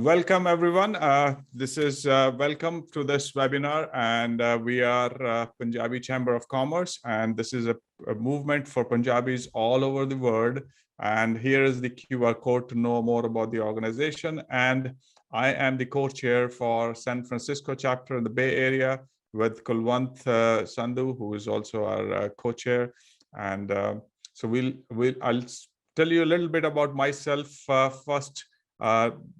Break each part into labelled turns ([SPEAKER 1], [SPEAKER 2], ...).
[SPEAKER 1] Welcome, everyone. This is welcome to this webinar, and we are Punjabi Chamber of Commerce, and this is a movement for Punjabis all over the world. And here is the QR code to know more about the organization. And I am the co-chair for San Francisco chapter in the Bay Area with Kulwant Sandhu, who is also our co-chair. And so I'll tell you a little bit about myself first.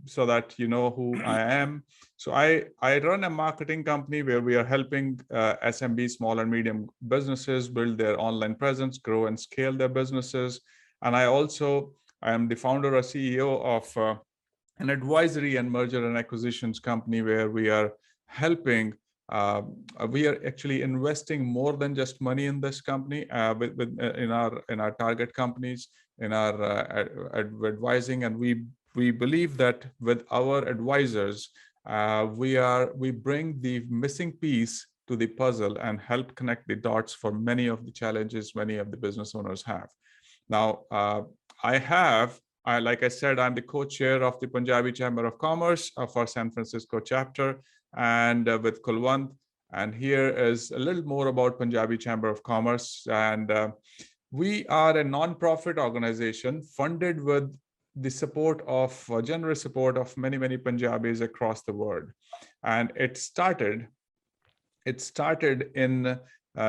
[SPEAKER 1] So that you know who I am. So I run a marketing company where we are helping SMB, small and medium businesses, build their online presence, grow and scale their businesses. And I am the founder or CEO of an advisory and merger and acquisitions company where we are helping. We are actually investing more than just money in this company in our target companies, in our advising, and we believe that with our advisors, we bring the missing piece to the puzzle and help connect the dots for many of the challenges many of the business owners have. Now, like I said, I'm the co-chair of the Punjabi Chamber of Commerce for San Francisco chapter, and with Kulwant. And here is a little more about Punjabi Chamber of Commerce. And we are a non-profit organization funded with the generous support of many Punjabis across the world. And it started in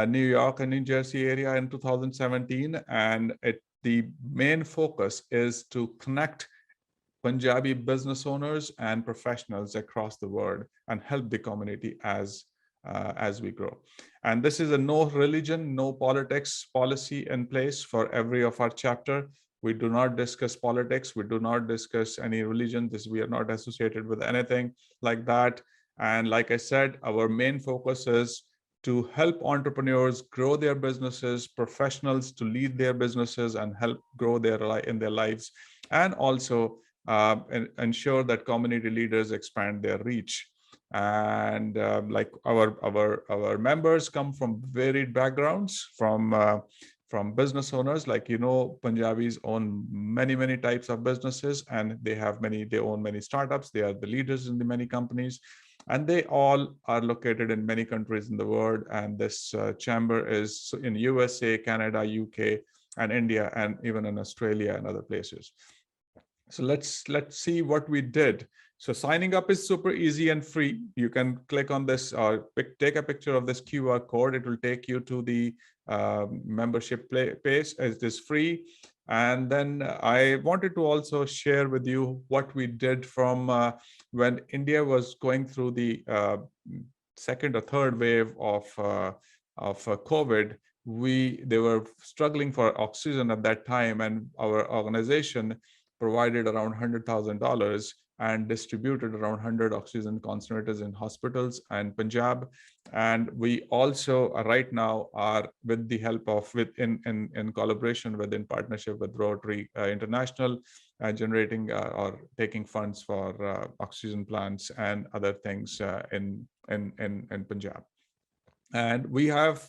[SPEAKER 1] New York and New Jersey area in 2017. And the main focus is to connect Punjabi business owners and professionals across the world and help the community as we grow. And this is a no religion, no politics policy in place for every of our chapter. We do not discuss politics. We do not discuss any religion. We are not associated with anything like that. And like I said, our main focus is to help entrepreneurs grow their businesses, professionals to lead their businesses and help grow in their lives, and also ensure that community leaders expand their reach. And like our members come from varied backgrounds, from business owners, like, Punjabis own many types of businesses, and they own many startups. They are the leaders in the many companies, and they all are located in many countries in the world. And this chamber is in USA, Canada, UK, and India, and even in Australia and other places. So let's see what we did. So signing up is super easy and free. You can click on this or take a picture of this QR code. It will take you to the membership page. It is free. And then I wanted to also share with you what we did from when India was going through the second or third wave of COVID. They were struggling for oxygen at that time, and our organization provided around $100,000 and distributed around 100 oxygen concentrators in hospitals and Punjab. And we also right now are with the help of in collaboration in partnership with Rotary International, generating or taking funds for oxygen plants and other things in Punjab. And we have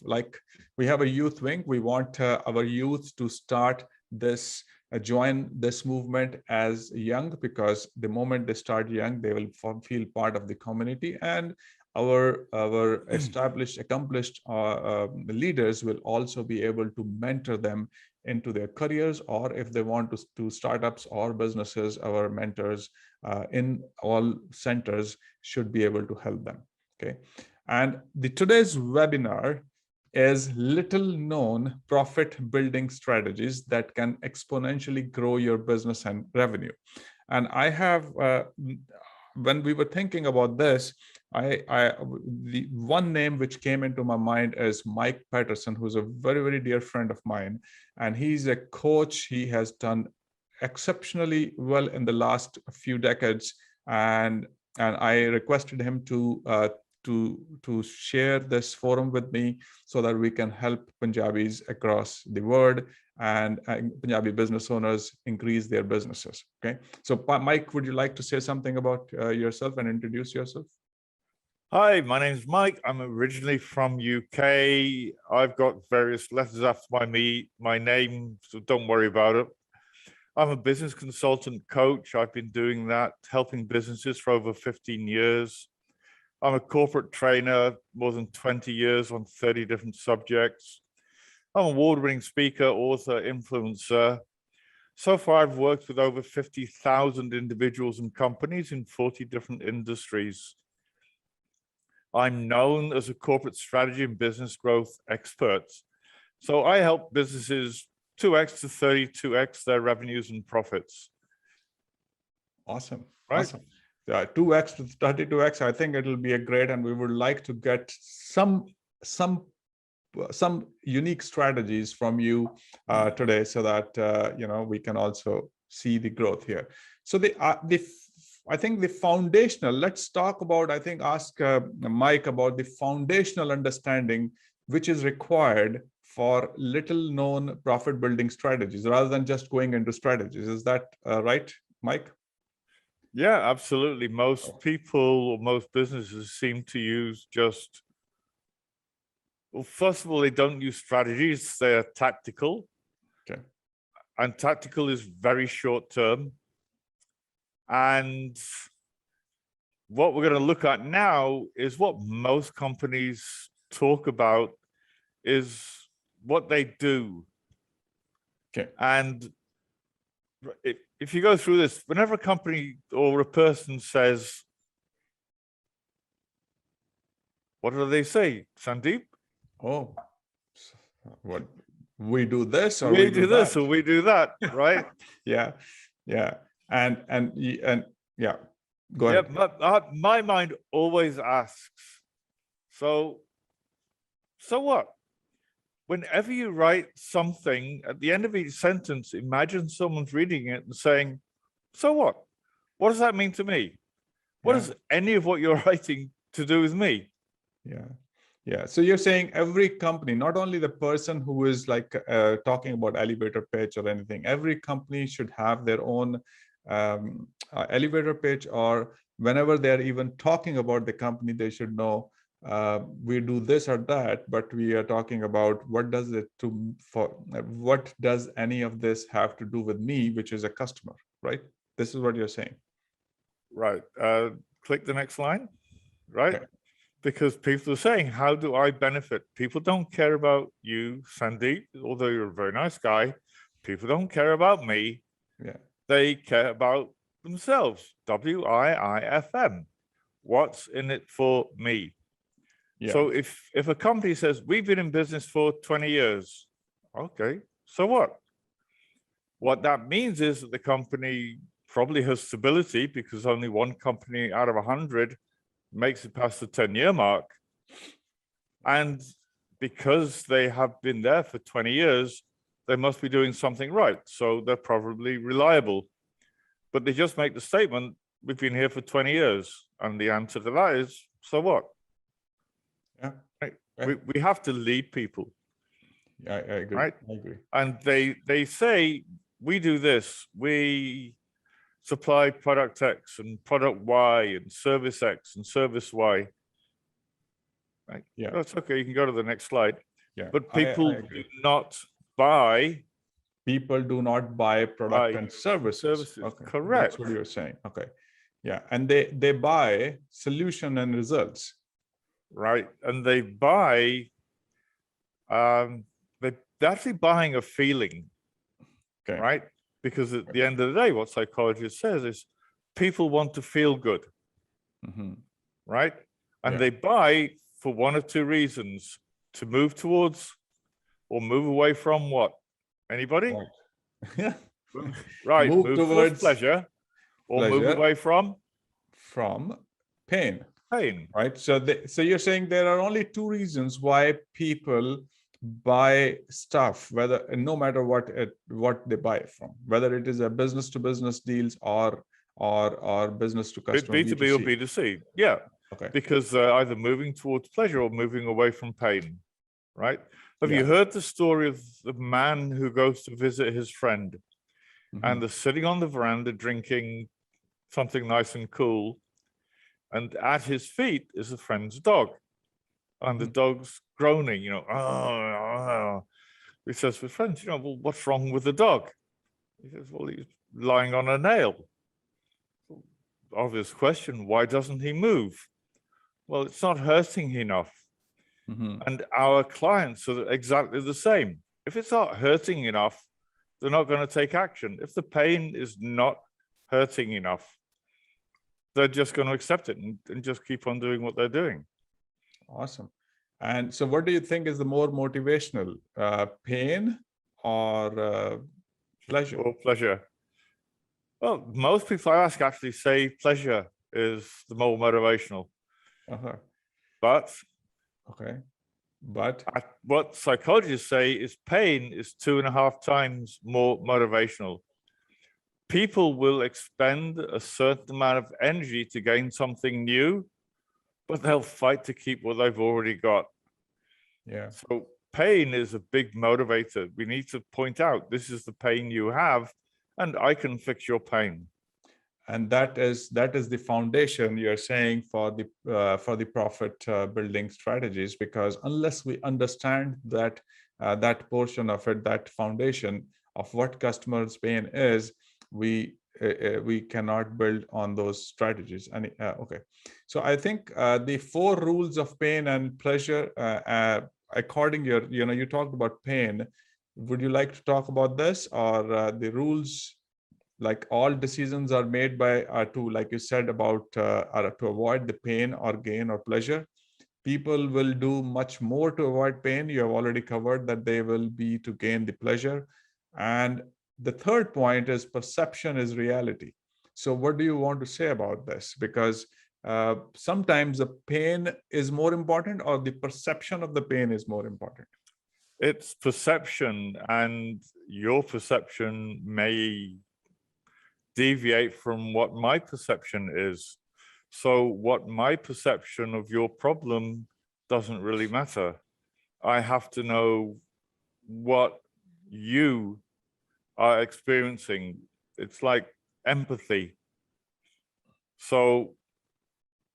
[SPEAKER 1] a youth wing. We want our youth to start this join this movement as young, because the moment they start young, they will feel part of the community, and our accomplished leaders will also be able to mentor them into their careers, or if they want to do startups or businesses, our mentors in all centers should be able to help them. Okay, and today's webinar is little known profit building strategies that can exponentially grow your business and revenue. And I have, when we were thinking about this, the one name which came into my mind is Mike Patterson, who's a very dear friend of mine. And he's a coach. He has done exceptionally well in the last few decades. And I requested him to share this forum with me so that we can help Punjabis across the world and Punjabi business owners increase their businesses. Okay, so Mike, would you like to say something about yourself and introduce yourself?
[SPEAKER 2] Hi, my name is Mike. I'm originally from UK. I've got various letters after my name, so don't worry about it. I'm a business consultant coach. I've been doing that, helping businesses for over 15 years. I'm a corporate trainer, more than 20 years on 30 different subjects. I'm an award-winning speaker, author, influencer. So far, I've worked with over 50,000 individuals and companies in 40 different industries. I'm known as a corporate strategy and business growth expert. So I help businesses 2x to 32x their revenues and profits.
[SPEAKER 1] Awesome.
[SPEAKER 2] Right?
[SPEAKER 1] Awesome. 2x to 32x. I think it'll be a great, and we would like to get some unique strategies from you today, so that we can also see the growth here. So I think the foundational. Let's talk about. Ask Mike about the foundational understanding which is required for little known profit building strategies, rather than just going into strategies. Is that right, Mike?
[SPEAKER 2] Yeah, absolutely. Most people or most businesses seem to use just, well, first of all, they don't use strategies. They're tactical.
[SPEAKER 1] Okay.
[SPEAKER 2] And tactical is very short term. And what we're going to look at now is what most companies talk about is what they do.
[SPEAKER 1] Okay.
[SPEAKER 2] And if you go through this, whenever a company or a person says, what do they say, Sandeep?
[SPEAKER 1] Oh, what, we do this or
[SPEAKER 2] we do this
[SPEAKER 1] that.
[SPEAKER 2] or we do that, right?
[SPEAKER 1] Yeah, and yeah, go ahead.
[SPEAKER 2] Yeah, my mind always asks, so what? Whenever you write something, at the end of each sentence, imagine someone's reading it and saying, so what? What does that mean to me? What is any of what you're writing to do with me?
[SPEAKER 1] Yeah. So you're saying every company, not only the person who is like talking about elevator pitch or anything, every company should have their own elevator pitch, or whenever they're even talking about the company, they should know we do this or that, but we are talking about what does any of this have to do with me, which is a customer, right? This is what you're saying.
[SPEAKER 2] Right. Click the next line, right?
[SPEAKER 1] Okay.
[SPEAKER 2] Because people are saying, how do I benefit? People don't care about you, Sandeep, although you're a very nice guy. People don't care about me.
[SPEAKER 1] Yeah.
[SPEAKER 2] They care about themselves. WIIFM. What's in it for me? Yeah. So if a company says, we've been in business for 20 years, okay, so what? What that means is that the company probably has stability, because only one company out of 100 makes it past the 10-year mark. And because they have been there for 20 years, they must be doing something right. So they're probably reliable. But they just make the statement, we've been here for 20 years. And the answer to that is, so what?
[SPEAKER 1] Yeah.
[SPEAKER 2] Right? We have to lead people.
[SPEAKER 1] Yeah, I agree.
[SPEAKER 2] Right?
[SPEAKER 1] I agree.
[SPEAKER 2] And they say, we do this. We supply product X and product Y and service X and service Y. Right?
[SPEAKER 1] Yeah.
[SPEAKER 2] That's okay. You can go to the next slide.
[SPEAKER 1] Yeah.
[SPEAKER 2] But people do not buy.
[SPEAKER 1] People do not buy product and services. Okay.
[SPEAKER 2] Correct.
[SPEAKER 1] That's what you're saying. Okay. Yeah. And they buy solution and results.
[SPEAKER 2] Right. And they buy, they're actually buying a feeling. Okay. Right. Because at the end of the day, what psychology says is people want to feel good. Mm-hmm. Right. And they buy for one of two reasons: to move towards or move away from what? Anybody?
[SPEAKER 1] Yeah.
[SPEAKER 2] Right. Move towards pleasure, or move away from
[SPEAKER 1] pain.
[SPEAKER 2] Pain.
[SPEAKER 1] Right. So you're saying there are only two reasons why people buy stuff, no matter what they buy from, whether it is a business to business deals or business to customer,
[SPEAKER 2] B2B or B2C. Yeah. Okay. Because they're either moving towards pleasure or moving away from pain. Right. Have you heard the story of the man who goes to visit his friend, and they're sitting on the veranda drinking something nice and cool, and at his feet is a friend's dog, and the dog's groaning, oh. He says, "Well, friends, well, what's wrong with the dog?" He says, "Well, he's lying on a nail. Obvious question, why doesn't he move? Well, it's not hurting enough. And our clients are exactly the same. If it's not hurting enough, they're not going to take action. If the pain is not hurting enough, they're just going to accept it and just keep on doing what they're doing.
[SPEAKER 1] Awesome. And so what do you think is the more motivational, pain or pleasure?
[SPEAKER 2] Or pleasure. Well, most people I ask actually say pleasure is the more motivational. But what psychologists say is pain is 2.5 times more motivational. People will expend a certain amount of energy to gain something new, but they'll fight to keep what they've already got.
[SPEAKER 1] Yeah.
[SPEAKER 2] So pain is a big motivator. We need to point out, this is the pain you have, and I can fix your pain.
[SPEAKER 1] And that is the foundation you're saying for the profit building strategies, because unless we understand that that portion of it, that foundation of what customers' pain is, we cannot build on those strategies. And okay, so I think the 4 rules of pain and pleasure, according you talked about pain. Would you like to talk about this, or the rules? Like all decisions are made by to, like you said, about to avoid the pain or gain or pleasure. People will do much more to avoid pain. You have already covered that they will be to gain the pleasure. And the third point is perception is reality. So what do you want to say about this? Because sometimes the pain is more important, or the perception of the pain is more important.
[SPEAKER 2] It's perception, and your perception may deviate from what my perception is. So what my perception of your problem doesn't really matter. I have to know what you are experiencing. It's like empathy. So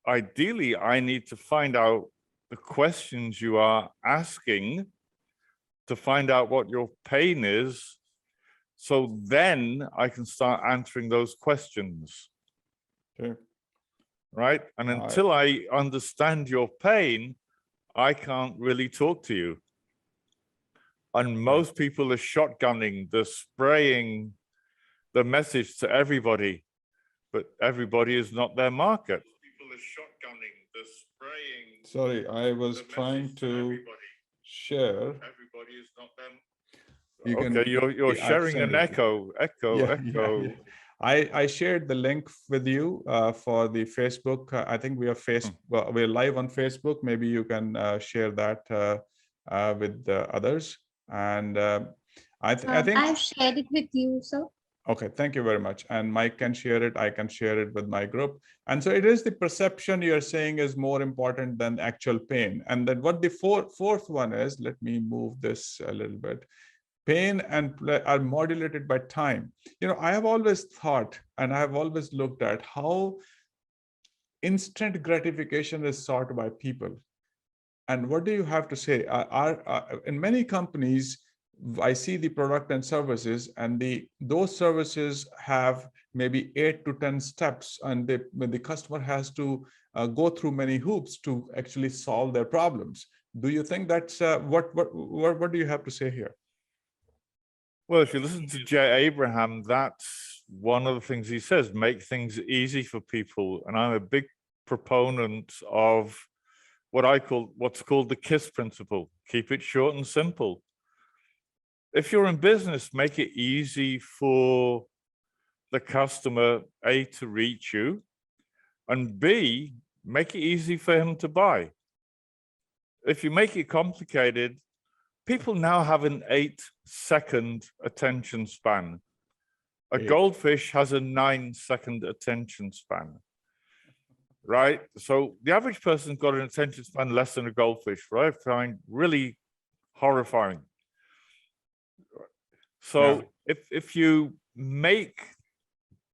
[SPEAKER 2] ideally, I need to find out the questions you are asking to find out what your pain is. So then I can start answering those questions.
[SPEAKER 1] Okay.
[SPEAKER 2] Right? And until I understand your pain, I can't really talk to you. And most people are shotgunning, they're spraying the message to everybody, but everybody is not their market. People are shotgunning, they're spraying.
[SPEAKER 1] Sorry, I was trying to share.
[SPEAKER 2] Everybody is not them.
[SPEAKER 1] Okay,
[SPEAKER 2] you're sharing an echo.
[SPEAKER 1] Yeah. I shared the link with you for the Facebook. I think we are we're live on Facebook. Maybe you can share that with the others. And I think
[SPEAKER 3] I've shared it with you, sir.
[SPEAKER 1] Okay, thank you very much. And Mike can share it. I can share it with my group. And so it is the perception you're saying is more important than actual pain. And then what the fourth one is, let me move this a little bit. Pain and are modulated by time. I have always thought, and I have always looked at how instant gratification is sought by people. And what do you have to say? In many companies, I see the product and services, and those services have maybe 8 to 10 steps, and the customer has to go through many hoops to actually solve their problems. Do you think that's what do you have to say here?
[SPEAKER 2] Well, if you listen to Jay Abraham, that's one of the things he says, make things easy for people. And I'm a big proponent of what's called the KISS principle. Keep it short and simple. If you're in business, make it easy for the customer, A, to reach you, and B, make it easy for him to buy. If you make it complicated, people now have an 8-second attention span. A goldfish has a 9-second attention span, right? So the average person's got an attention span less than a goldfish, right? I find really horrifying. So if you make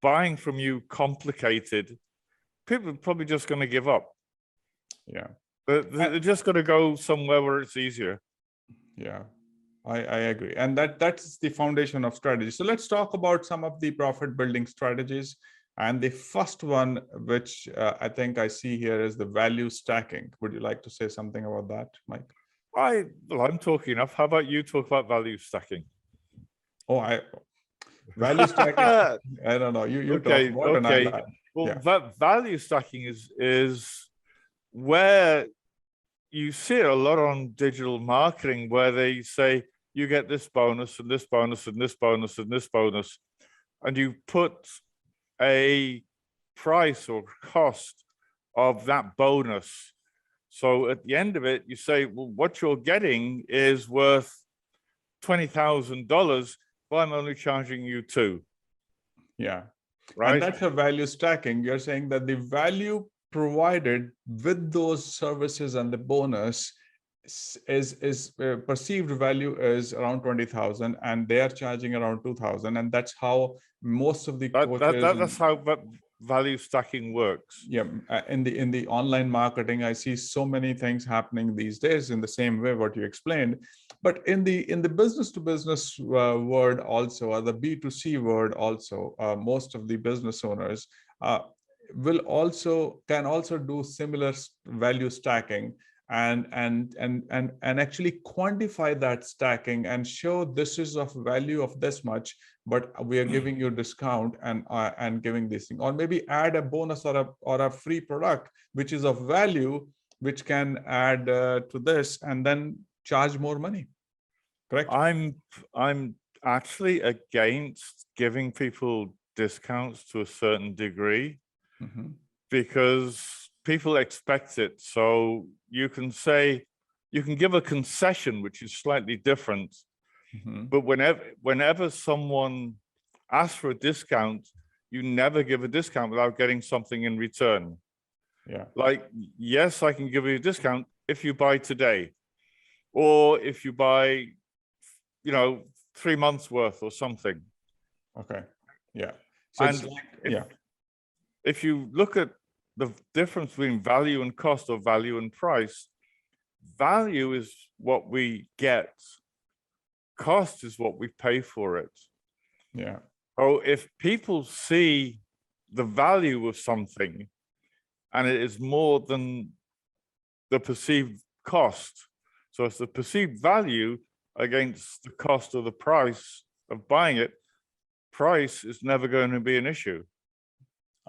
[SPEAKER 2] buying from you complicated, people are probably just going to give up.
[SPEAKER 1] Yeah.
[SPEAKER 2] They're just going to go somewhere where it's easier.
[SPEAKER 1] Yeah. I agree. And that's the foundation of strategy. So let's talk about some of the profit building strategies. And the first one, which I think I see here, is the value stacking. Would you like to say something about that, Mike?
[SPEAKER 2] Well, I'm talking enough. How about you talk about value stacking?
[SPEAKER 1] Oh, value stacking. I don't know. You talk about an island.
[SPEAKER 2] Well, value stacking is where you see it a lot on digital marketing, where they say you get this bonus and this bonus and this bonus and this bonus, and you put a price or cost of that bonus. So at the end of it, you say, well, what you're getting is worth $20,000, but I'm only charging you $2,000.
[SPEAKER 1] Yeah.
[SPEAKER 2] Right.
[SPEAKER 1] And that's a value stacking. You're saying that the value provided with those services and the bonus is perceived value is around 20,000, and they are charging around 2,000, and that's how most of the coaches.
[SPEAKER 2] That's how value stacking works.
[SPEAKER 1] Yeah, in the online marketing, I see so many things happening these days in the same way what you explained. But in the business to business world also, or the B2C world also, most of the business owners can also do similar value stacking and actually quantify that stacking and show this is of value of this much, but we are giving you a discount and giving this thing, or maybe add a bonus or a free product which is of value, which can add to this and then charge more money. Correct?
[SPEAKER 2] I'm actually against giving people discounts to a certain degree, because people expect it. So you can say, you can give a concession, which is slightly different. But whenever someone asks for a discount, you never give a discount without getting something in return.
[SPEAKER 1] Yeah.
[SPEAKER 2] Like, yes, I can give you a discount if you buy today, or if you buy, 3 months worth or something.
[SPEAKER 1] Okay. Yeah. So
[SPEAKER 2] and if you look at the difference between value and cost, or value and price, value is what we get. Cost is what we pay for it.
[SPEAKER 1] Yeah.
[SPEAKER 2] So if people see the value of something and it is more than the perceived cost, so it's the perceived value against the cost of the price of buying it, price is never going to be an issue.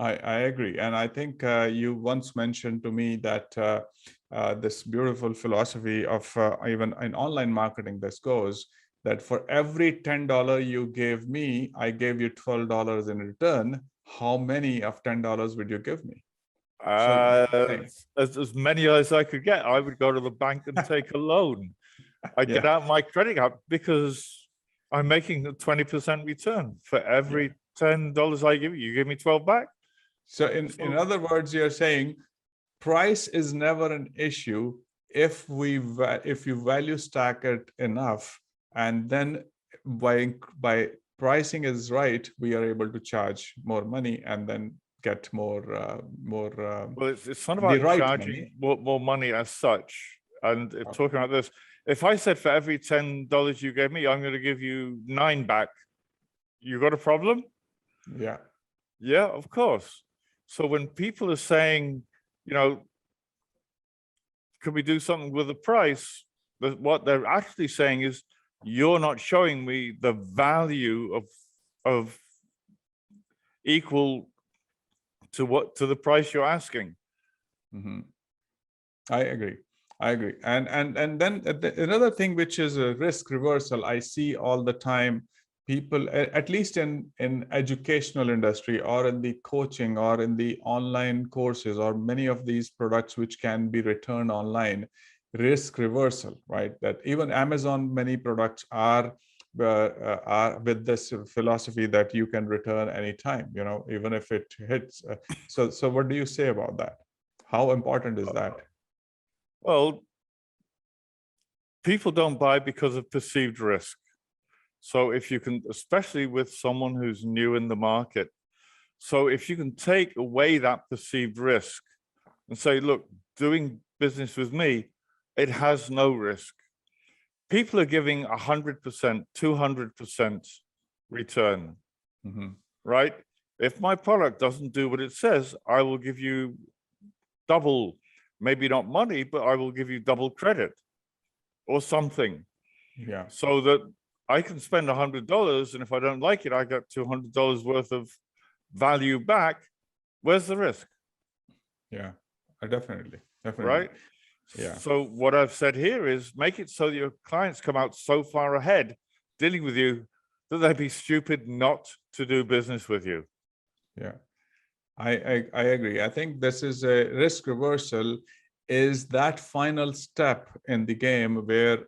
[SPEAKER 1] I agree. And I think you once mentioned to me that this beautiful philosophy of even in online marketing, this goes that for every $10 you gave me, I gave you $12 in return. How many of $10 would you give me?
[SPEAKER 2] As many as I could get. I would go to the bank and take a loan. I'd get out my credit card, because I'm making a 20% return for every $10 I give you. You give me 12 back.
[SPEAKER 1] So in other words, you're saying price is never an issue if you value stack it enough, and then by pricing is right, we are able to charge more money and then get more.
[SPEAKER 2] Well, it's not about charging more money as such. And talking about this, if I said for every $10 you gave me, I'm going to give you 9 back, you got a problem?
[SPEAKER 1] Yeah.
[SPEAKER 2] Yeah, of course. So when people are saying, could we do something with the price? What they're actually saying is, you're not showing me the value of equal to the price you're asking.
[SPEAKER 1] I agree. And then another thing, which is a risk reversal, I see all the time. People, at least in educational industry, or in the coaching, or in the online courses, or many of these products which can be returned online, risk reversal, right? That even Amazon, many products are with this philosophy that you can return anytime, even if it hits. So what do you say about that? How important is that?
[SPEAKER 2] Well, people don't buy because of perceived risk. So if you can, especially with someone who's new in the market, so if you can take away that perceived risk and say, look, doing business with me, it has no risk. people are giving 100%, 200% return, right? If my product doesn't do what it says, I will give you double, maybe not money, but I will give you double credit or something.
[SPEAKER 1] Yeah.
[SPEAKER 2] So that I can spend $100, and if I don't like it, I get $200 worth of value back. Where's the risk?
[SPEAKER 1] Yeah, definitely.
[SPEAKER 2] Right?
[SPEAKER 1] Yeah.
[SPEAKER 2] So what I've said here is make it so that your clients come out so far ahead dealing with you that they'd be stupid not to do business with you.
[SPEAKER 1] Yeah, I agree. I think this is a risk reversal is that final step in the game where,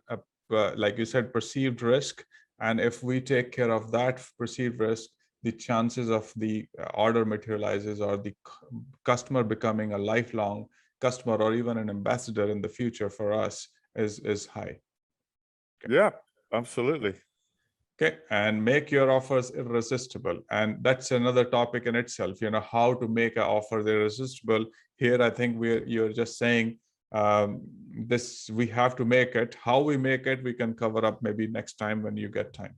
[SPEAKER 1] like you said, perceived risk. And if we take care of that perceived risk, the chances of the order materializes or the customer becoming a lifelong customer or even an ambassador in the future for us is high.
[SPEAKER 2] Okay. Yeah, absolutely.
[SPEAKER 1] Okay, and make your offers irresistible. And that's another topic in itself, how to make an offer irresistible. Here, I think you're just saying this, we have to make it. How we make it, we can cover up maybe next time when you get time.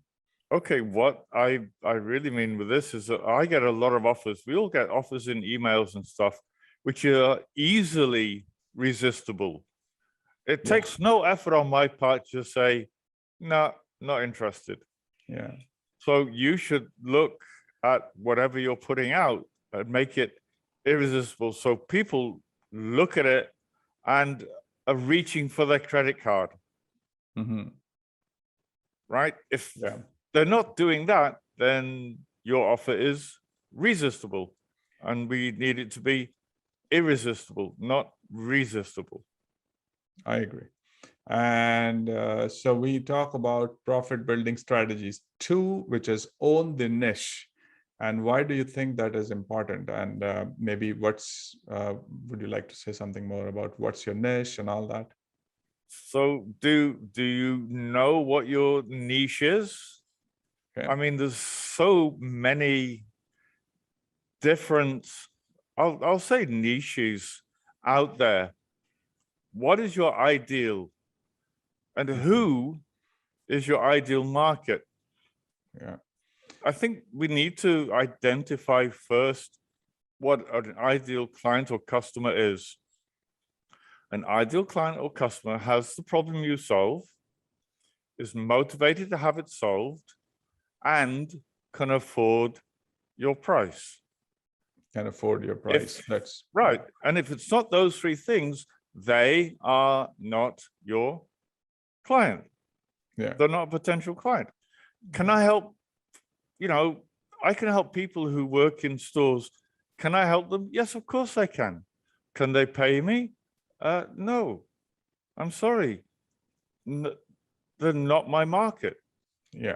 [SPEAKER 2] Okay, what I really mean with this is that I get a lot of offers. We all get offers in emails and stuff, which are easily resistible. It takes no effort on my part to say, no, not interested.
[SPEAKER 1] Yeah.
[SPEAKER 2] So you should look at whatever you're putting out and make it irresistible. So people look at it and are reaching for their credit card. Right? If they're not doing that, then your offer is resistible. And we need it to be irresistible, not resistible.
[SPEAKER 1] I agree. And so we talk about profit building strategies 2, which is own the niche. And why do you think that is important? And maybe would you like to say something more about what's your niche and all that?
[SPEAKER 2] So do you know what your niche is? Okay. I mean, there's so many different, I'll say niches out there. What is your ideal? And who is your ideal market?
[SPEAKER 1] Yeah.
[SPEAKER 2] I think we need to identify first what an ideal client or customer is. An ideal client or customer has the problem you solve, is motivated to have it solved, and can afford your price.
[SPEAKER 1] Can afford your price. That's
[SPEAKER 2] right. And if it's not those 3 things, they are not your client.
[SPEAKER 1] Yeah.
[SPEAKER 2] They're not a potential client. Can I help? I can help people who work in stores. Can I help them? Yes, of course I can. Can they pay me? No, I'm sorry. They're not my market.
[SPEAKER 1] Yeah.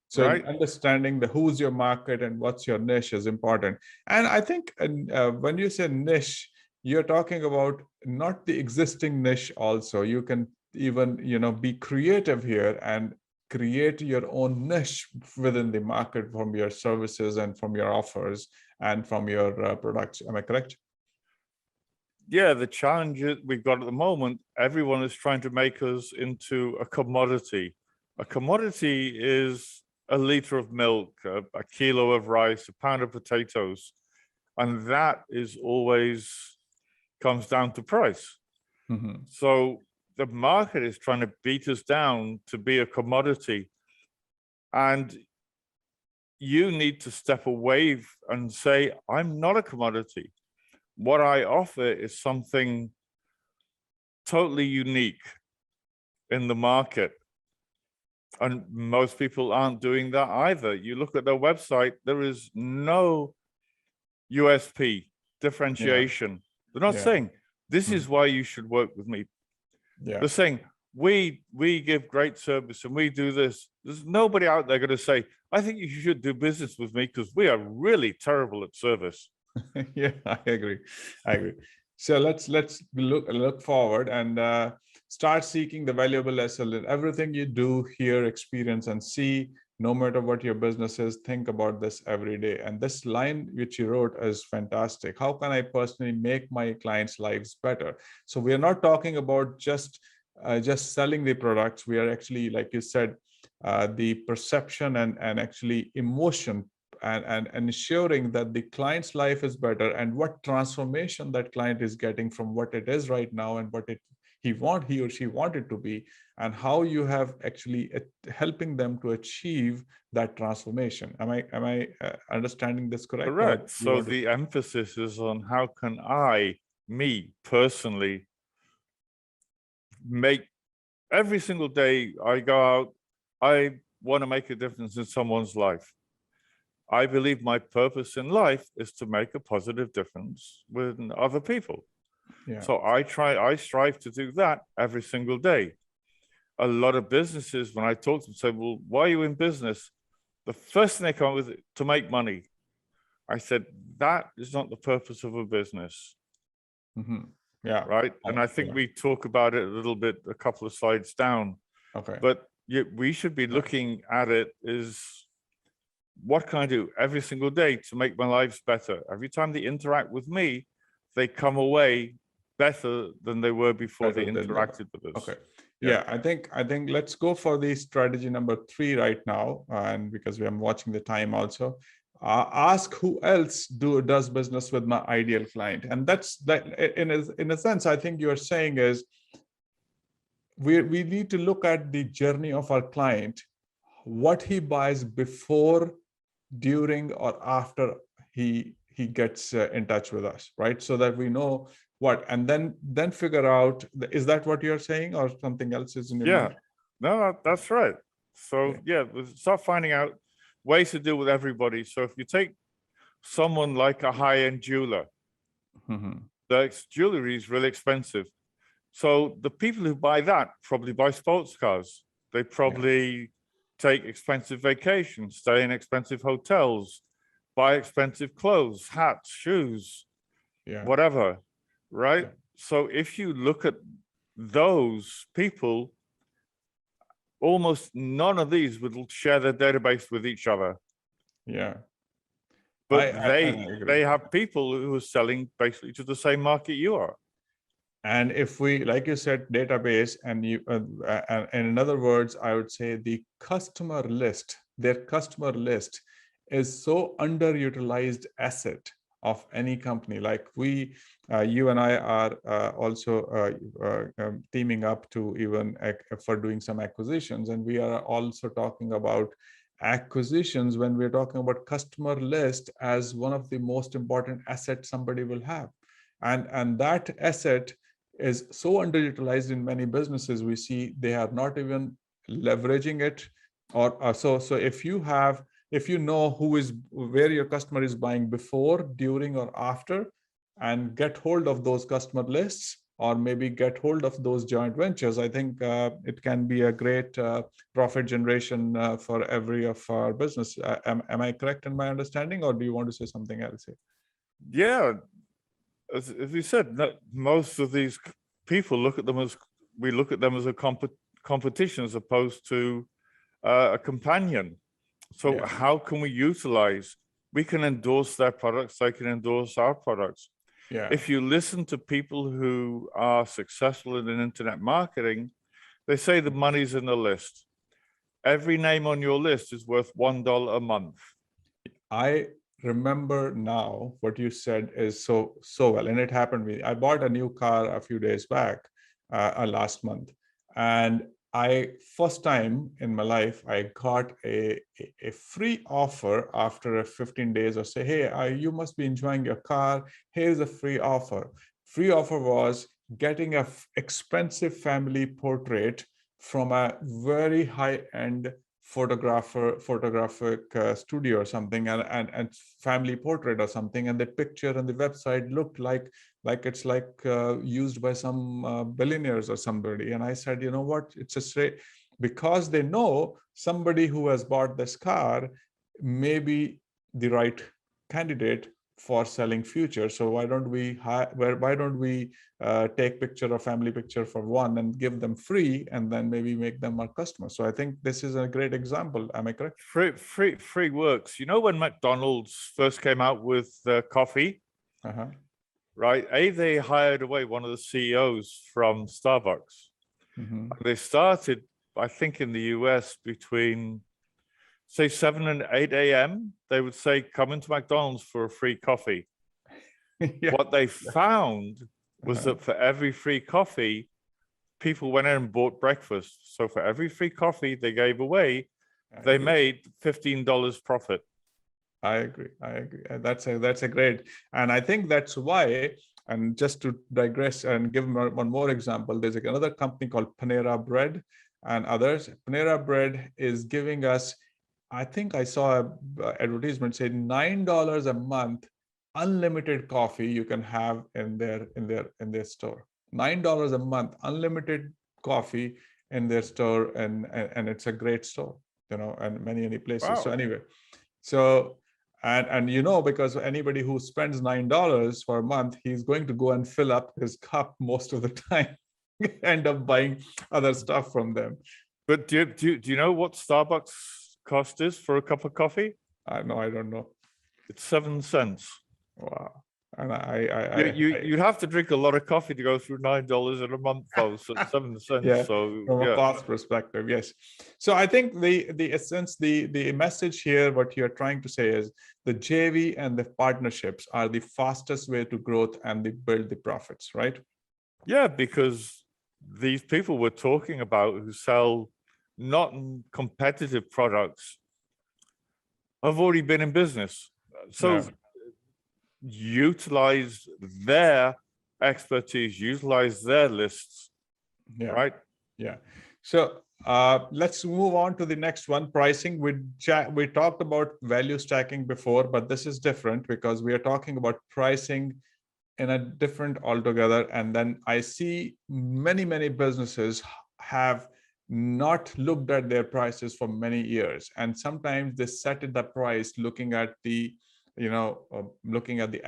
[SPEAKER 1] So understanding who's your market and what's your niche is important. And I think when you say niche, you're talking about not the existing niche also. You can even, be creative here and create your own niche within the market from your services and from your offers and from your products. Am I correct?
[SPEAKER 2] Yeah, the challenge we've got at the moment, everyone is trying to make us into a commodity. A commodity is a liter of milk, a kilo of rice, a pound of potatoes. And that is always comes down to price. So the market is trying to beat us down to be a commodity. And you need to step away and say, I'm not a commodity. What I offer is something totally unique in the market. And most people aren't doing that either. You look at their website, there is no USP, differentiation. They're not saying, this is why you should work with me. They're saying, we give great service and we do this. There's nobody out there going to say, I think you should do business with me because we are really terrible at service.
[SPEAKER 1] Yeah, I agree. So let's look forward and start seeking the valuable lesson in everything you do, hear, experience, and see. No matter what your business is, think about this every day. And this line which you wrote is fantastic. How can I personally make my clients' lives better? So we are not talking about just just selling the products. We are actually, like you said, the perception and actually emotion and ensuring that the client's life is better, and what transformation that client is getting from what it is right now and what he or she wanted to be, and how you have actually helping them to achieve that transformation. Am I understanding this correct?
[SPEAKER 2] Correct. So the emphasis is on how can me personally, make every single day I go out, I want to make a difference in someone's life. I believe my purpose in life is to make a positive difference with other people.
[SPEAKER 1] Yeah.
[SPEAKER 2] So I strive to do that every single day. A lot of businesses, when I talk to them, say, well, why are you in business? The first thing they come up with, to make money. I said, that is not the purpose of a business.
[SPEAKER 1] Mm-hmm. Yeah.
[SPEAKER 2] Right. And I think we talk about it a little bit, a couple of slides down.
[SPEAKER 1] Okay.
[SPEAKER 2] But we should be looking at it as, what can I do every single day to make my lives better? Every time they interact with me, they come away better than they were before they interacted with us.
[SPEAKER 1] Okay. Yeah, I think let's go for the strategy number 3 right now, and because we are watching the time also. Ask who else does business with my ideal client, and that's that. In a sense, I think you are saying is we need to look at the journey of our client, what he buys before, during, or after he gets in touch with us, right? So that we know what, and then figure out, is that what you're saying, or something else is in your mind?
[SPEAKER 2] No, that's right. So we start finding out ways to deal with everybody. So if you take someone like a high-end jeweler, the jewelry is really expensive. So the people who buy that probably buy sports cars. They probably take expensive vacations, stay in expensive hotels, buy expensive clothes, hats, shoes, whatever, right? So if you look at those people, almost none of these would share their database with each other.
[SPEAKER 1] Yeah.
[SPEAKER 2] But they have people who are selling basically to the same market you are.
[SPEAKER 1] And if we, like you said, database, and in other words, I would say the customer list, their customer list is so underutilized asset of any company. Like you and I are also teaming up to even for doing some acquisitions, and we are also talking about acquisitions when we're talking about customer list as one of the most important assets somebody will have, and that asset is so underutilized in many businesses. We see they are not even leveraging it, or so if you know where your customer is buying before, during, or after, and get hold of those customer lists, or maybe get hold of those joint ventures, I think it can be a great profit generation for every of our business. Am I correct in my understanding, or do you want to say something else here?
[SPEAKER 2] Yeah. As you said, most of these people look at them as a competition as opposed to a companion. So how can we utilize? We can endorse their products; they can endorse our products.
[SPEAKER 1] Yeah.
[SPEAKER 2] If you listen to people who are successful in internet marketing, they say the money's in the list. Every name on your list is worth $1 a month.
[SPEAKER 1] I remember now what you said is so well, and it happened to me. I bought a new car a few days back, last month, and first time in my life I got a free offer after 15 days, or say, hey, you must be enjoying your car, here's a free offer. Free offer was getting a expensive family portrait from a very high-end photographic studio or something, and family portrait or something, and the picture and the website looked like it's used by some billionaires or somebody. And I said, you know what, it's a straight, because they know somebody who has bought this car may be the right candidate for selling future. So why don't we take picture or family picture for one and give them free, and then maybe make them our customers? So I think this is a great example. Am I correct?
[SPEAKER 2] Free works. You know, when McDonald's first came out with coffee, right? They hired away one of the CEOs from Starbucks.
[SPEAKER 1] Mhm.
[SPEAKER 2] They started, I think, in the US between, say, 7 and 8 a.m. They would say, come into McDonald's for a free coffee.
[SPEAKER 1] Yeah.
[SPEAKER 2] What they found was
[SPEAKER 1] Uh-huh.
[SPEAKER 2] that for every free coffee, people went in and bought breakfast. So for every free coffee they gave away,
[SPEAKER 1] I
[SPEAKER 2] they
[SPEAKER 1] agree.
[SPEAKER 2] made $15 profit.
[SPEAKER 1] I agree. I agree. That's a great, and I think that's why. And just to digress and give one more example, there's another company called Panera Bread and others. Panera Bread is giving us, I think I saw a advertisement saying $9 a month, unlimited coffee you can have in their store. $9 a month, unlimited coffee in their store, and it's a great store, and many places. So
[SPEAKER 2] Wow.
[SPEAKER 1] anyway, so and because anybody who spends $9 for a month, he's going to go and fill up his cup most of the time, end up buying other stuff from them.
[SPEAKER 2] But do you know what Starbucks cost is for a cup of coffee?
[SPEAKER 1] I don't know.
[SPEAKER 2] It's 7 cents.
[SPEAKER 1] Wow. And
[SPEAKER 2] You'd have to drink a lot of coffee to go through $9 in a month, though. So 7 cents.
[SPEAKER 1] Yeah,
[SPEAKER 2] So
[SPEAKER 1] from a
[SPEAKER 2] yeah.
[SPEAKER 1] cost perspective, yes. So I think the essence, the message here, what you're trying to say is the JV and the partnerships are the fastest way to growth and they build the profits, right?
[SPEAKER 2] Yeah, because these people we're talking about who sell not competitive products have already been in business. So
[SPEAKER 1] Yeah.
[SPEAKER 2] utilize their expertise, utilize their lists,
[SPEAKER 1] Yeah.
[SPEAKER 2] right?
[SPEAKER 1] Yeah. So let's move on to the next one, pricing. We talked about value stacking before, but this is different because we are talking about pricing in a different altogether. And then I see many businesses have not looked at their prices for many years, and sometimes they set the price looking at the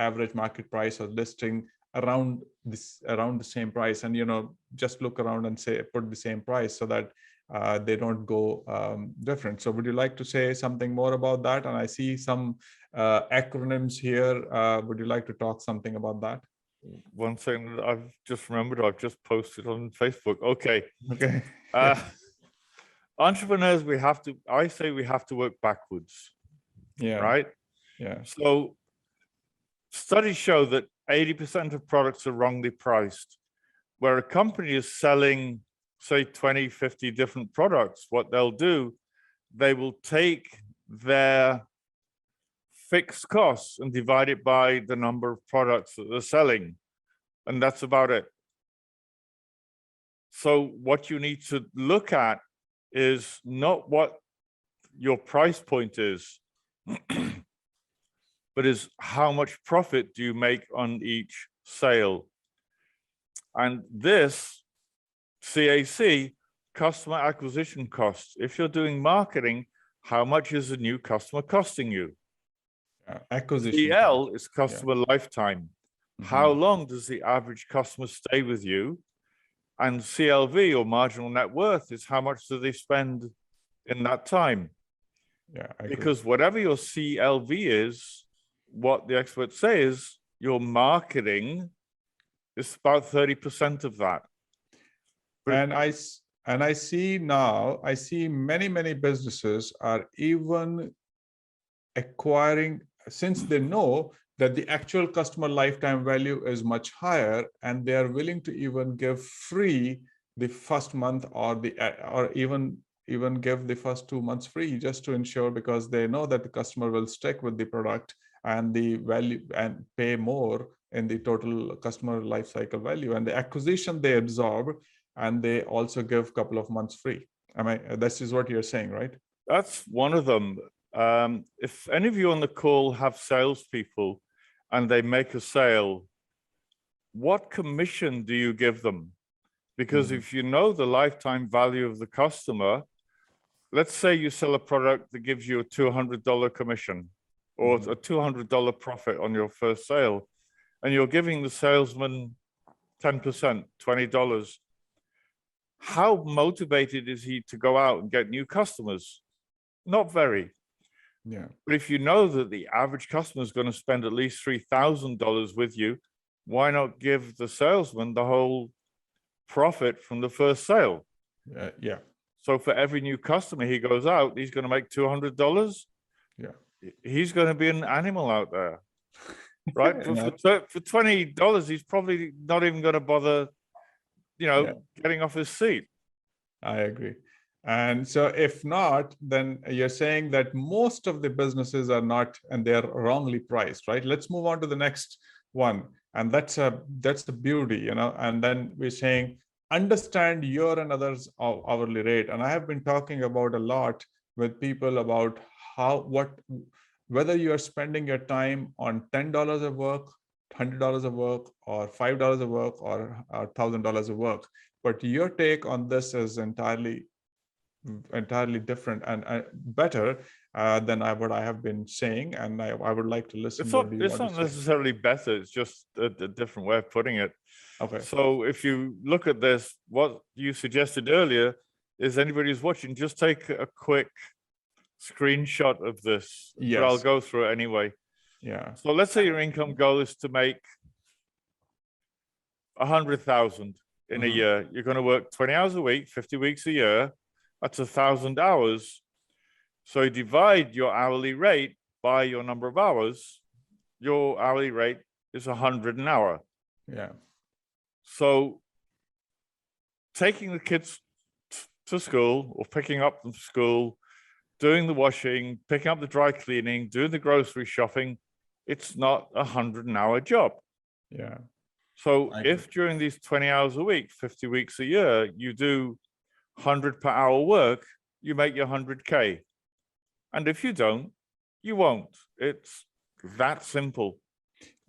[SPEAKER 1] average market price or listing around the same price, and just look around and say put the same price so that they don't go different. So would you like to say something more about that? And I see some acronyms here. Would you like to talk something about that?
[SPEAKER 2] One thing that I've just remembered, I've just posted on Facebook. Okay.
[SPEAKER 1] Okay.
[SPEAKER 2] Entrepreneurs, I say we have to work backwards.
[SPEAKER 1] Yeah.
[SPEAKER 2] Right?
[SPEAKER 1] Yeah.
[SPEAKER 2] So studies show that 80% of products are wrongly priced. Where a company is selling, say, 20, 50 different products, what they'll do, they will take their fixed costs and divide it by the number of products that they're selling. And that's about it. So what you need to look at is not what your price point is, but is how much profit do you make on each sale. And this CAC, customer acquisition costs. If you're doing marketing, how much is a new customer costing you?
[SPEAKER 1] Acquisition.
[SPEAKER 2] CL is customer lifetime. How long does the average customer stay with you? And CLV, or marginal net worth, is how much do they spend in that time?
[SPEAKER 1] Yeah,
[SPEAKER 2] because whatever your CLV is, what the experts say is your marketing is about 30% of that.
[SPEAKER 1] And I see now, I see many businesses are even acquiring, since they know that the actual customer lifetime value is much higher, and they are willing to even give free the first month or even give the first 2 months free, just to ensure, because they know that the customer will stick with the product and the value and pay more in the total customer life cycle value, and the acquisition they absorb, and they also give a couple of months free. This is what you're saying, right?
[SPEAKER 2] That's one of them. If any of you on the call have salespeople and they make a sale, what commission do you give them? Because if you know the lifetime value of the customer, let's say you sell a product that gives you a $200 commission or a $200 profit on your first sale, and you're giving the salesman 10%, $20. How motivated is he to go out and get new customers? Not very.
[SPEAKER 1] Yeah.
[SPEAKER 2] But if you know that the average customer is going to spend at least $3,000 with you, why not give the salesman the whole profit from the first sale.
[SPEAKER 1] Yeah.
[SPEAKER 2] So for every new customer he goes out, he's going to make $200.
[SPEAKER 1] Yeah.
[SPEAKER 2] He's going to be an animal out there, right?
[SPEAKER 1] Yeah.
[SPEAKER 2] For $20, he's probably not even going to bother, getting off his seat.
[SPEAKER 1] I agree. And so if not, then you're saying that most of the businesses are not, and they're wrongly priced, right? Let's move on to the next one. And that's the beauty, and then we're saying, understand your and others' hourly rate. And I have been talking about a lot with people about whether you are spending your time on $10 of work, $100 of work, or $5 of work, or $1,000 of work. But your take on this is entirely different and better than what I have been saying, and I would like to listen.
[SPEAKER 2] It's not necessarily better. It's just a different way of putting it.
[SPEAKER 1] Okay.
[SPEAKER 2] So if you look at this, what you suggested earlier is anybody who's watching, just take a quick screenshot of this.
[SPEAKER 1] Yes.
[SPEAKER 2] But I'll go through it anyway.
[SPEAKER 1] Yeah.
[SPEAKER 2] So let's say your income goal is to make 100,000 in a year. You're going to work 20 hours a week, 50 weeks a year. That's 1,000 hours. So you divide your hourly rate by your number of hours. Your hourly rate is 100 an hour.
[SPEAKER 1] Yeah.
[SPEAKER 2] So taking the kids to school or picking up from school, doing the washing, picking up the dry cleaning, doing the grocery shopping, it's not 100 an hour job.
[SPEAKER 1] Yeah.
[SPEAKER 2] So if during these 20 hours a week, 50 weeks a year, you do 100 per hour work, you make your 100K. And if you don't, you won't. It's that simple.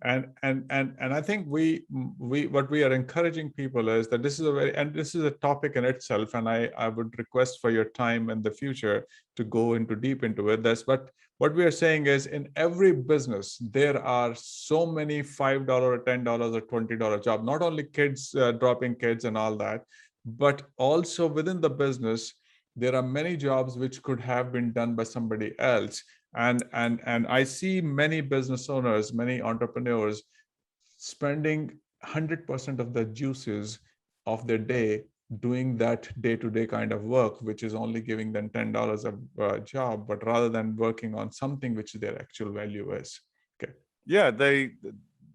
[SPEAKER 1] And I think we what we are encouraging people is that this is a topic in itself, and I would request for your time in the future to go deep into it. But what we are saying is, in every business there are so many $5 or $10 or $20 job, not only kids dropping kids and all that, but also within the business there are many jobs which could have been done by somebody else. And I see many business owners, many entrepreneurs spending 100% of the juices of their day doing that day-to-day kind of work, which is only giving them $10 a job, but rather than working on something which their actual value is. Okay.
[SPEAKER 2] Yeah, the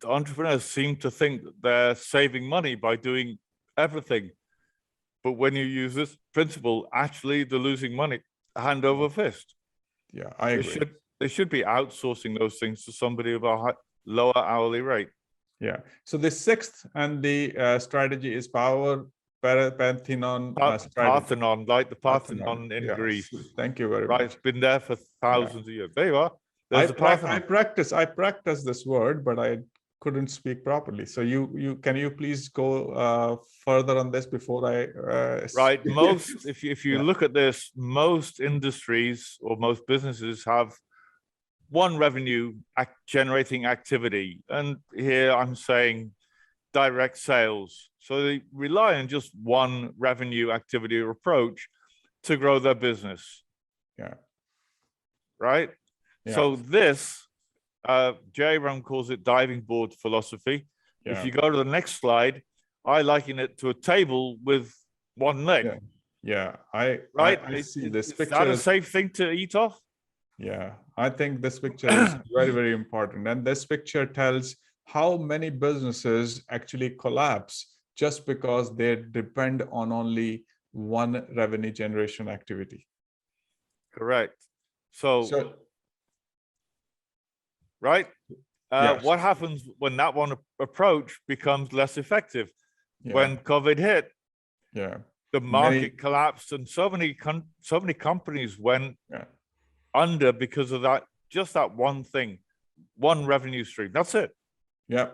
[SPEAKER 2] entrepreneurs seem to think that they're saving money by doing everything. But when you use this principle, actually they're losing money hand over fist.
[SPEAKER 1] Yeah, I agree.
[SPEAKER 2] They should be outsourcing those things to somebody with a lower hourly rate.
[SPEAKER 1] Yeah. So the sixth and the strategy is Parthenon strategy.
[SPEAKER 2] Parthenon, like the Parthenon in Greece.
[SPEAKER 1] Thank you very
[SPEAKER 2] much. It's been there for thousands of years. There you are. There's the Parthenon.
[SPEAKER 1] I practice this word, but I couldn't speak properly. So can you please go further on this before I
[SPEAKER 2] right. If you look at this, most industries or most businesses have one revenue generating activity, and here I'm saying direct sales. So they rely on just one revenue activity or approach to grow their business.
[SPEAKER 1] Yeah.
[SPEAKER 2] Right. Yeah. So this J. Ram calls it diving board philosophy. Yeah. If you go to the next slide, I liken it to a table with one leg.
[SPEAKER 1] Yeah. I see this picture.
[SPEAKER 2] Is that a safe thing to eat off?
[SPEAKER 1] Yeah, I think this picture is very, very important. And this picture tells how many businesses actually collapse just because they depend on only one revenue generation activity.
[SPEAKER 2] Correct. So right? What happens when that one approach becomes less effective? Yeah. When COVID hit, the market collapsed, and so many companies went under because of that, just that one thing, one revenue stream. That's it.
[SPEAKER 1] Yeah.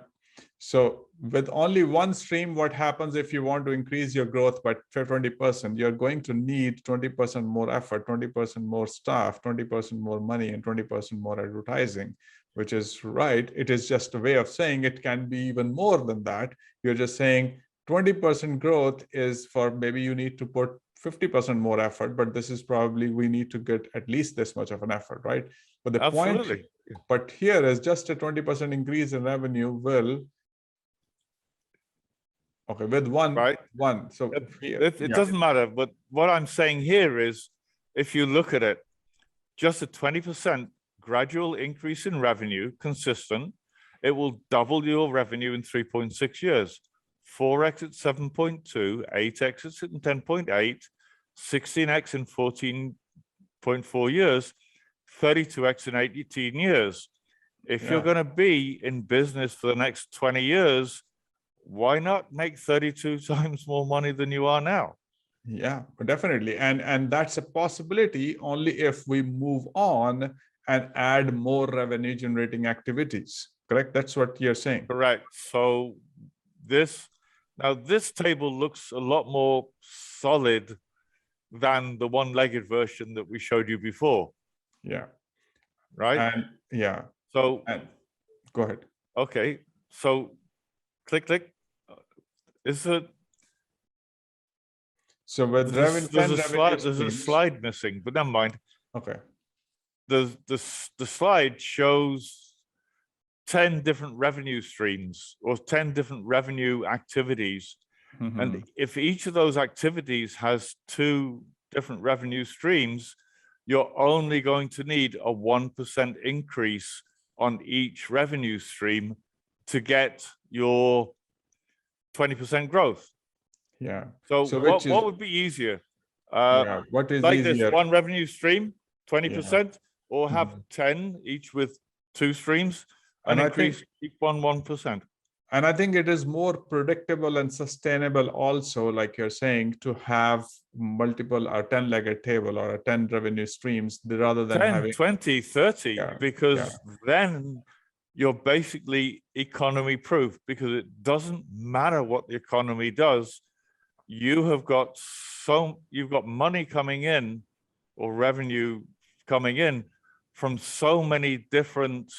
[SPEAKER 1] So with only one stream, what happens if you want to increase your growth by 20%? You're going to need 20% more effort, 20% more staff, 20% more money, and 20% more advertising, which is right. It is just a way of saying it can be even more than that. You're just saying 20% growth is for maybe you need to put 50% more effort, but this is probably we need to get at least this much of an effort, right? But the point, but here is just a 20% increase in revenue will Okay, with one,
[SPEAKER 2] right?
[SPEAKER 1] So
[SPEAKER 2] It doesn't matter. But what I'm saying here is, if you look at it, just a 20% gradual increase in revenue, consistent, it will double your revenue in 3.6 years. 4x at 7.2, 8x at 10.8, 16x in 14.4 years, 32x in 18 years. If you're going to be in business for the next 20 years, why not make 32 times more money than you are now?
[SPEAKER 1] Yeah, definitely. And that's a possibility only if we move on and add more revenue generating activities. Correct? That's what you're saying.
[SPEAKER 2] Correct. So this table looks a lot more solid than the one-legged version that we showed you before.
[SPEAKER 1] Yeah.
[SPEAKER 2] Right.
[SPEAKER 1] And yeah.
[SPEAKER 2] So
[SPEAKER 1] go ahead.
[SPEAKER 2] Okay. So click. Is it?
[SPEAKER 1] So with
[SPEAKER 2] there's a slide missing, but never mind.
[SPEAKER 1] Okay.
[SPEAKER 2] The slide shows 10 different revenue streams or 10 different revenue activities.
[SPEAKER 1] Mm-hmm.
[SPEAKER 2] And if each of those activities has 2 different revenue streams, you're only going to need a 1% increase on each revenue stream to get your 20% growth.
[SPEAKER 1] Yeah.
[SPEAKER 2] So what would be easier?
[SPEAKER 1] What is
[SPEAKER 2] like
[SPEAKER 1] easier?
[SPEAKER 2] This one revenue stream, 20%, or have 10 each with 2 streams and increase each one 1%.
[SPEAKER 1] And I think it is more predictable and sustainable also, like you're saying, to have multiple or 10-legged table or 10 revenue streams rather than
[SPEAKER 2] 10,
[SPEAKER 1] having
[SPEAKER 2] 20, 30, because then you're basically economy proof, because it doesn't matter what the economy does. You've got money coming in or revenue coming in from so many different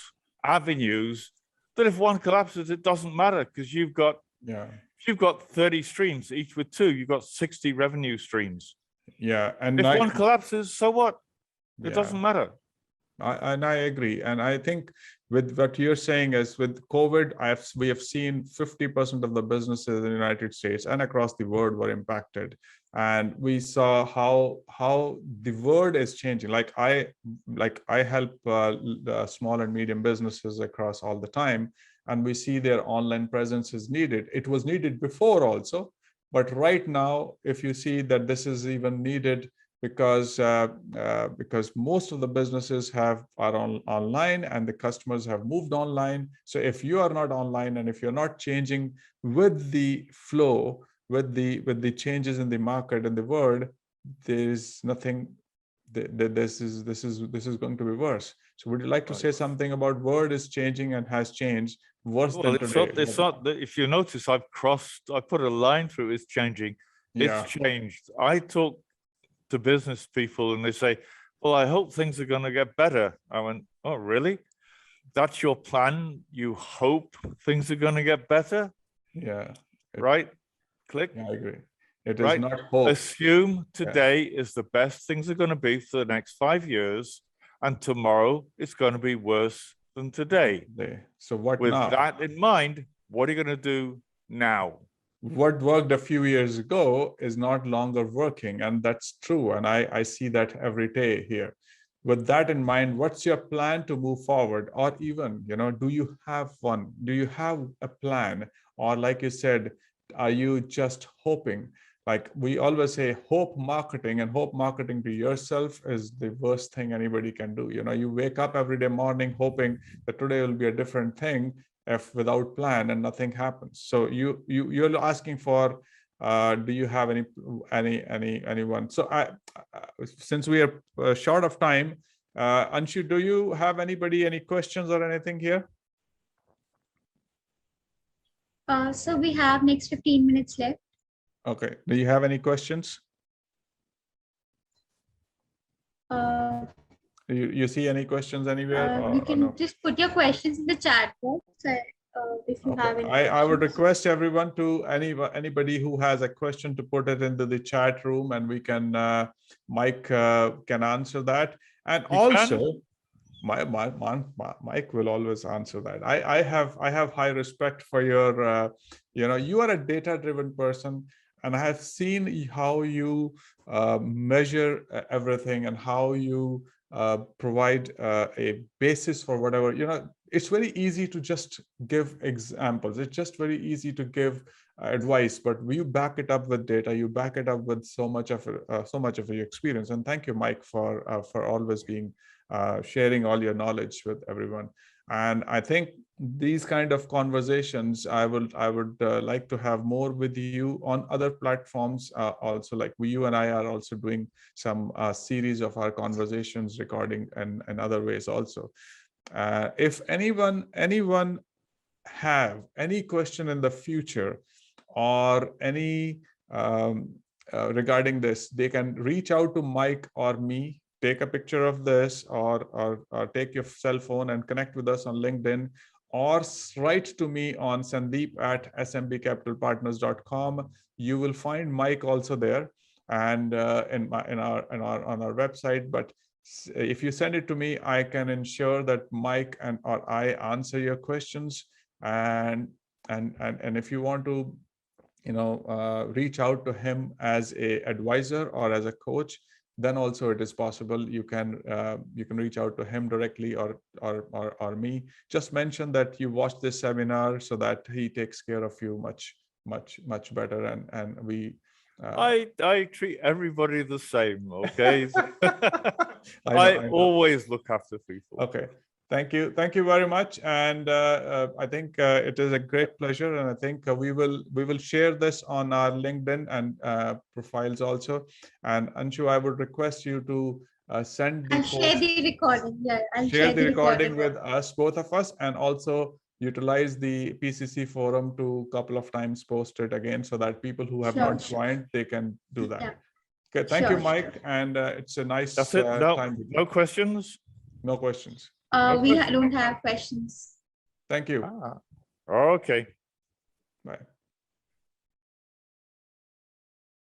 [SPEAKER 2] avenues that if one collapses, it doesn't matter, because you've got 30 streams, each with 2, you've got 60 revenue streams.
[SPEAKER 1] Yeah. And
[SPEAKER 2] if one collapses, so what? It doesn't matter.
[SPEAKER 1] And I agree. And I think with what you're saying is with COVID, we have seen 50% of the businesses in the United States and across the world were impacted. And we saw how the world is changing. Like I help the small and medium businesses across all the time, and we see their online presence is needed. It was needed before also, but right now, if you see that this is even needed because most of the businesses are online and the customers have moved online. So if you are not online and if you're not changing with the flow, with the changes in the market and the world, there is nothing. This is going to be worse. So would you like to say something about world is changing and has changed worse than today?
[SPEAKER 2] It's not. If you notice, I put a line through. It's changing. It's changed. I talk to business people and they say, well, I hope things are going to get better. I went, oh, really? That's your plan? You hope things are going to get better?
[SPEAKER 1] Yeah.
[SPEAKER 2] Right? Click.
[SPEAKER 1] Yeah, I agree. It is not hope.
[SPEAKER 2] Assume today is the best things are going to be for the next 5 years, and tomorrow it's going to be worse than today.
[SPEAKER 1] So what
[SPEAKER 2] with
[SPEAKER 1] now?
[SPEAKER 2] That in mind, what are you going to do now?
[SPEAKER 1] What worked a few years ago is not longer working, and that's true. And I see that every day here. With that in mind, what's your plan to move forward? Or even, do you have one? Do you have a plan? Or like you said, are you just hoping? Like we always say, hope marketing, and hope marketing to yourself is the worst thing anybody can do. You wake up every day morning hoping that today will be a different thing, if without plan and nothing happens. So you're asking for, do you have anyone? So since we are short of time, Anshu, do you have any questions or anything here?
[SPEAKER 3] So we have next 15 minutes left.
[SPEAKER 1] Okay. Do you have any questions? You see any questions anywhere?
[SPEAKER 3] You can just put your questions in the chat box if you have any.
[SPEAKER 1] I would request everyone to anybody who has a question to put it into the chat room, and we can Mike can answer that. And also, Mike will always answer that. I have high respect for your, you are a data-driven person, and I have seen how you measure everything and how you provide a basis for whatever, it's very easy to just give examples. It's just very easy to give advice, but you back it up with data. You back it up with so much of your experience. And thank you, Mike, for always being sharing all your knowledge with everyone. And I think these kind of conversations, I would like to have more with you on other platforms. Also, like you and I are also doing some series of our conversations recording and other ways also. If anyone have any question in the future or any regarding this, they can reach out to Mike or me. Take a picture of this, or take your cell phone and connect with us on LinkedIn, or write to me on sandeep@smbcapitalpartners.com. You will find Mike also there, and on our website. But if you send it to me, I can ensure that Mike or I answer your questions. And if you want to, reach out to him as a advisor or as a coach, then also it is possible. You can reach out to him directly or me. Just mention that you watched this seminar so that he takes care of you much better. And we
[SPEAKER 2] I treat everybody the same, okay?
[SPEAKER 1] I know.
[SPEAKER 2] Always look after people.
[SPEAKER 1] Okay. Thank you very much. And I think it is a great pleasure. And I think we will share this on our LinkedIn and profiles also. And Anshu, I would request you to send the
[SPEAKER 3] share the recording. Yeah, I'll
[SPEAKER 1] share the recording with us, both of us, and also utilize the PCC forum to a couple of times post it again, so that people who have not joined, they can do that.
[SPEAKER 3] Yeah.
[SPEAKER 1] Okay. Thank you, Mike. And it's a nice
[SPEAKER 2] That's it.
[SPEAKER 1] time.
[SPEAKER 2] No questions?
[SPEAKER 1] No questions.
[SPEAKER 3] We don't have questions.
[SPEAKER 1] Thank you.
[SPEAKER 2] Okay.
[SPEAKER 1] Bye.